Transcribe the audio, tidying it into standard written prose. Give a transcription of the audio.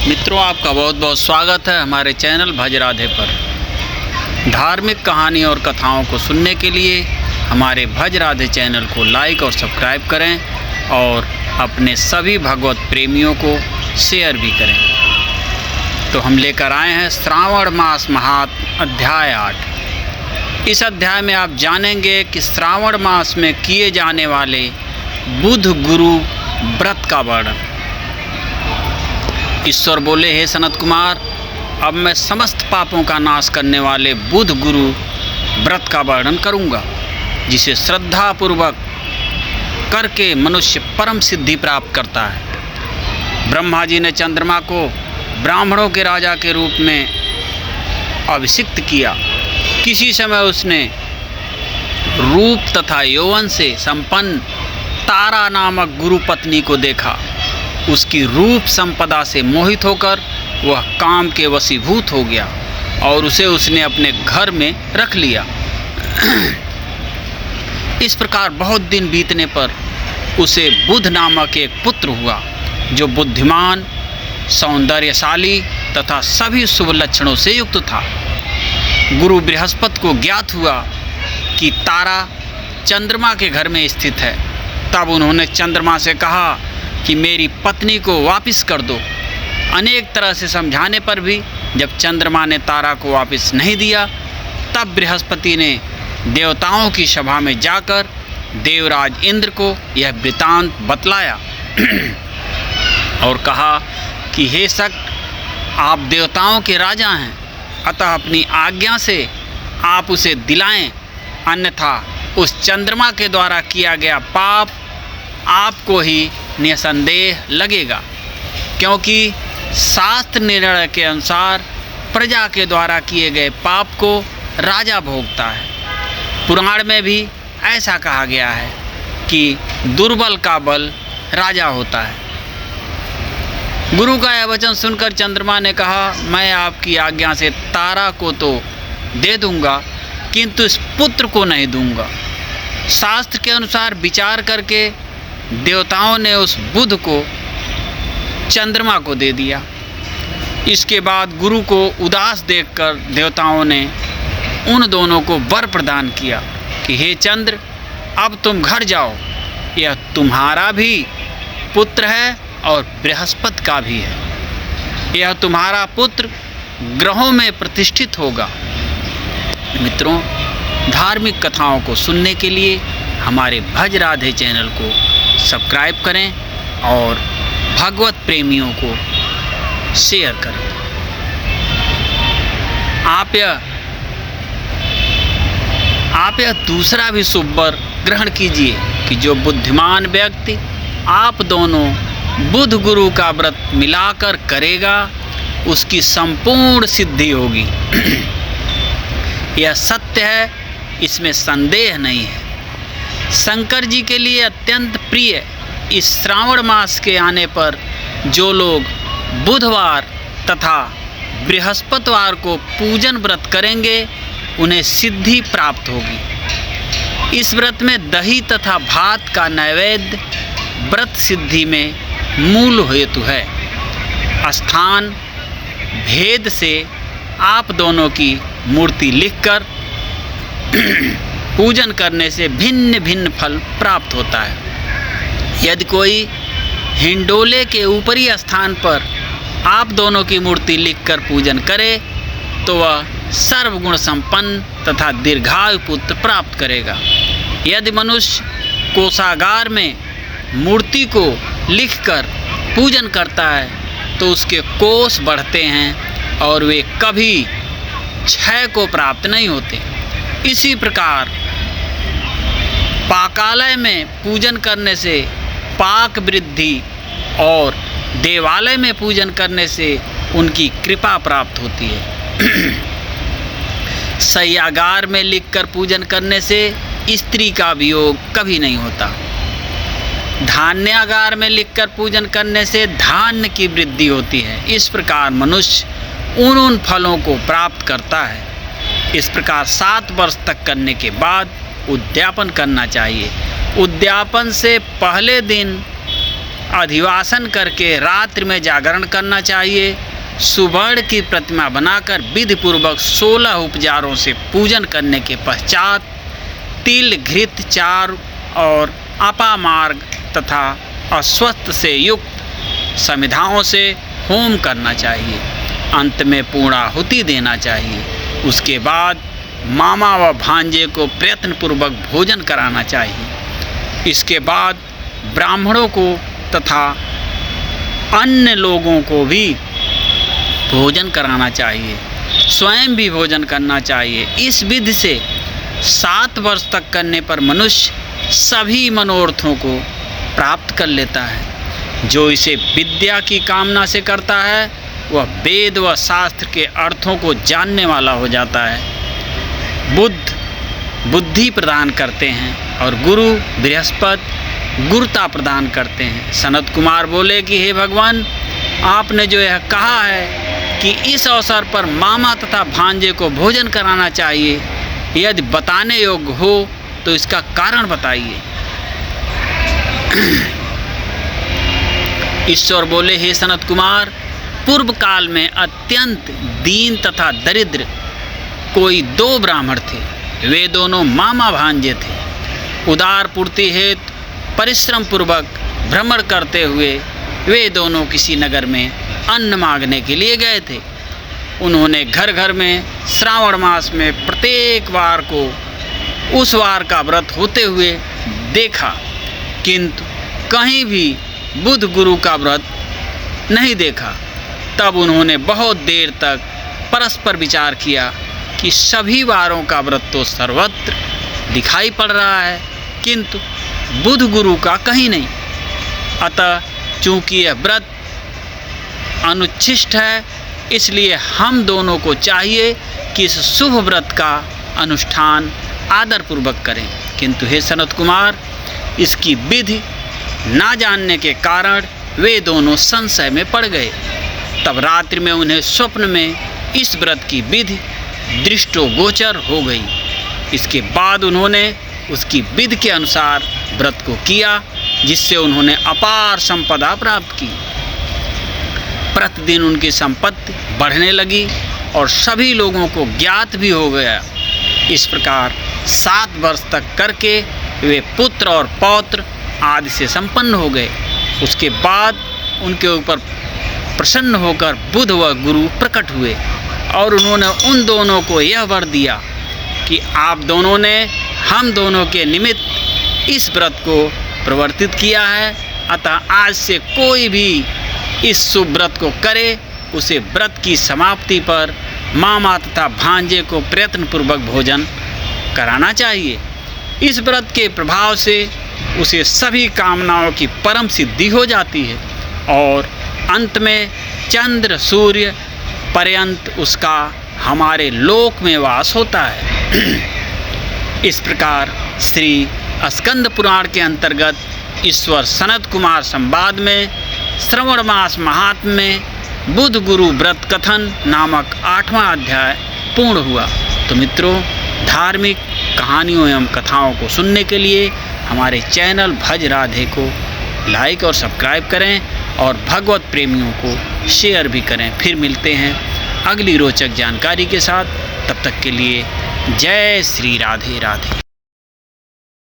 मित्रों, आपका बहुत बहुत स्वागत है हमारे चैनल भज राधे पर। धार्मिक कहानी और कथाओं को सुनने के लिए हमारे भज राधे चैनल को लाइक और सब्सक्राइब करें और अपने सभी भगवत प्रेमियों को शेयर भी करें। तो हम लेकर आए हैं श्रावण मास महात्म अध्याय 8। इस अध्याय में आप जानेंगे कि श्रावण मास में किए जाने वाले बुध गुरु व्रत का वर्णन। ईश्वर बोले, हे सनत कुमार, अब मैं समस्त पापों का नाश करने वाले बुध गुरु व्रत का वर्णन करूंगा, जिसे श्रद्धापूर्वक करके मनुष्य परम सिद्धि प्राप्त करता है। ब्रह्मा जी ने चंद्रमा को ब्राह्मणों के राजा के रूप में अभिषिक्त किया। किसी समय उसने रूप तथा यौवन से संपन्न तारा नामक गुरु पत्नी को देखा। उसकी रूप संपदा से मोहित होकर वह काम के वशीभूत हो गया और उसे उसने अपने घर में रख लिया। इस प्रकार बहुत दिन बीतने पर उसे बुध नामक एक पुत्र हुआ, जो बुद्धिमान, सौंदर्यशाली तथा सभी शुभ लक्षणों से युक्त था। गुरु बृहस्पति को ज्ञात हुआ कि तारा चंद्रमा के घर में स्थित है। तब उन्होंने चंद्रमा से कहा कि मेरी पत्नी को वापस कर दो। अनेक तरह से समझाने पर भी जब चंद्रमा ने तारा को वापस नहीं दिया, तब बृहस्पति ने देवताओं की सभा में जाकर देवराज इंद्र को यह वृतांत बतलाया और कहा कि हे शक, आप देवताओं के राजा हैं, अतः अपनी आज्ञा से आप उसे दिलाएं, अन्यथा उस चंद्रमा के द्वारा किया गया पाप आपको ही निसंदेह लगेगा, क्योंकि शास्त्र निर्णय के अनुसार प्रजा के द्वारा किए गए पाप को राजा भोगता है। पुराण में भी ऐसा कहा गया है कि दुर्बल का बल राजा होता है। गुरु का यह वचन सुनकर चंद्रमा ने कहा, मैं आपकी आज्ञा से तारा को तो दे दूंगा, किंतु इस पुत्र को नहीं दूंगा। शास्त्र के अनुसार विचार करके देवताओं ने उस बुध को चंद्रमा को दे दिया। इसके बाद गुरु को उदास देखकर देवताओं ने उन दोनों को वर प्रदान किया कि हे चंद्र, अब तुम घर जाओ, यह तुम्हारा भी पुत्र है और बृहस्पति का भी है। यह तुम्हारा पुत्र ग्रहों में प्रतिष्ठित होगा। मित्रों, धार्मिक कथाओं को सुनने के लिए हमारे भज राधे चैनल को सब्सक्राइब करें और भगवत प्रेमियों को शेयर करें। आप यह दूसरा भी शुभ वर ग्रहण कीजिए कि जो बुद्धिमान व्यक्ति आप दोनों बुध गुरु का व्रत मिलाकर करेगा, उसकी संपूर्ण सिद्धि होगी। यह सत्य है, इसमें संदेह नहीं है। शंकर जी के लिए अत्यंत प्रिय इस श्रावण मास के आने पर जो लोग बुधवार तथा बृहस्पतिवार को पूजन व्रत करेंगे, उन्हें सिद्धि प्राप्त होगी। इस व्रत में दही तथा भात का नैवेद्य व्रत सिद्धि में मूल हेतु है। स्थान भेद से आप दोनों की मूर्ति लिखकर पूजन करने से भिन्न भिन्न फल प्राप्त होता है। यदि कोई हिंडोले के ऊपरी स्थान पर आप दोनों की मूर्ति लिखकर पूजन करे, तो वह सर्वगुण संपन्न तथा दीर्घायु पुत्र प्राप्त करेगा। यदि मनुष्य कोषागार में मूर्ति को लिखकर पूजन करता है, तो उसके कोष बढ़ते हैं और वे कभी क्षय को प्राप्त नहीं होते। इसी प्रकार पाकालय में पूजन करने से पाक वृद्धि और देवालय में पूजन करने से उनकी कृपा प्राप्त होती है। शय्यागार में लिखकर पूजन करने से स्त्री का वियोग कभी नहीं होता। धान्यागार में लिखकर पूजन करने से धान्य की वृद्धि होती है। इस प्रकार मनुष्य उन फलों को प्राप्त करता है। इस प्रकार 7 वर्ष तक करने के बाद उद्यापन करना चाहिए। उद्यापन से पहले दिन अधिवासन करके रात्रि में जागरण करना चाहिए। सुवर्ण की प्रतिमा बनाकर विधि पूर्वक 16 उपचारों से पूजन करने के पश्चात तिल, घृत, चार और अपामार्ग तथा अश्वत्थ से युक्त समिधाओं से होम करना चाहिए। अंत में पूर्णाहुति देना चाहिए। उसके बाद मामा व भांजे को प्रयत्नपूर्वक भोजन कराना चाहिए। इसके बाद ब्राह्मणों को तथा अन्य लोगों को भी भोजन कराना चाहिए, स्वयं भी भोजन करना चाहिए। इस विधि से 7 वर्ष तक करने पर मनुष्य सभी मनोरथों को प्राप्त कर लेता है। जो इसे विद्या की कामना से करता है वह वेद व शास्त्र के अर्थों को जानने वाला हो जाता है। बुद्ध बुद्धि प्रदान करते हैं और गुरु बृहस्पति गुरुता प्रदान करते हैं। सनत कुमार बोले कि हे भगवान, आपने जो यह कहा है कि इस अवसर पर मामा तथा भांजे को भोजन कराना चाहिए, यदि बताने योग्य हो तो इसका कारण बताइए। ईश्वर बोले, हे सनत कुमार, पूर्व काल में अत्यंत दीन तथा दरिद्र कोई 2 ब्राह्मण थे। वे दोनों मामा भांजे थे। उदार पूर्ति हेतु परिश्रम पूर्वक भ्रमण करते हुए वे दोनों किसी नगर में अन्न मांगने के लिए गए थे। उन्होंने घर घर में श्रावण मास में प्रत्येक वार को उस वार का व्रत होते हुए देखा, किंतु कहीं भी बुध गुरु का व्रत नहीं देखा। तब उन्होंने बहुत देर तक परस्पर विचार किया कि सभी वारों का व्रत तो सर्वत्र दिखाई पड़ रहा है, किंतु बुध गुरु का कहीं नहीं। अतः चूँकि यह व्रत अनुच्छिष्ट है, इसलिए हम दोनों को चाहिए कि इस शुभ व्रत का अनुष्ठान आदरपूर्वक करें। किंतु हे सनत कुमार, इसकी विधि ना जानने के कारण वे दोनों संशय में पड़ गए। तब रात्रि में उन्हें स्वप्न में इस व्रत की विधि दृष्टोगोचर हो गई। इसके बाद उन्होंने उसकी विधि के अनुसार व्रत को किया, जिससे उन्होंने अपार संपदा प्राप्त की। प्रतिदिन उनकी संपत्ति बढ़ने लगी और सभी लोगों को ज्ञात भी हो गया। इस प्रकार 7 वर्ष तक करके वे पुत्र और पौत्र आदि से संपन्न हो गए। उसके बाद उनके ऊपर प्रसन्न होकर बुध व गुरु प्रकट हुए और उन्होंने उन दोनों को यह वर दिया कि आप दोनों ने हम दोनों के निमित्त इस व्रत को प्रवर्तित किया है, अतः आज से कोई भी इस शुभ व्रत को करे, उसे व्रत की समाप्ति पर मामा तथा भांजे को प्रयत्नपूर्वक भोजन कराना चाहिए। इस व्रत के प्रभाव से उसे सभी कामनाओं की परम सिद्धि हो जाती है और अंत में चंद्र सूर्य पर्यंत उसका हमारे लोक में वास होता है। इस प्रकार श्री स्कंद पुराण के अंतर्गत ईश्वर सनत कुमार संवाद में श्रवण मास महात्म्य में बुध गुरु व्रत कथन नामक 8वां अध्याय पूर्ण हुआ। तो मित्रों, धार्मिक कहानियों एवं कथाओं को सुनने के लिए हमारे चैनल भज राधे को लाइक और सब्सक्राइब करें और भगवत प्रेमियों को शेयर भी करें। फिर मिलते हैं अगली रोचक जानकारी के साथ। तब तक के लिए जय श्री राधे राधे।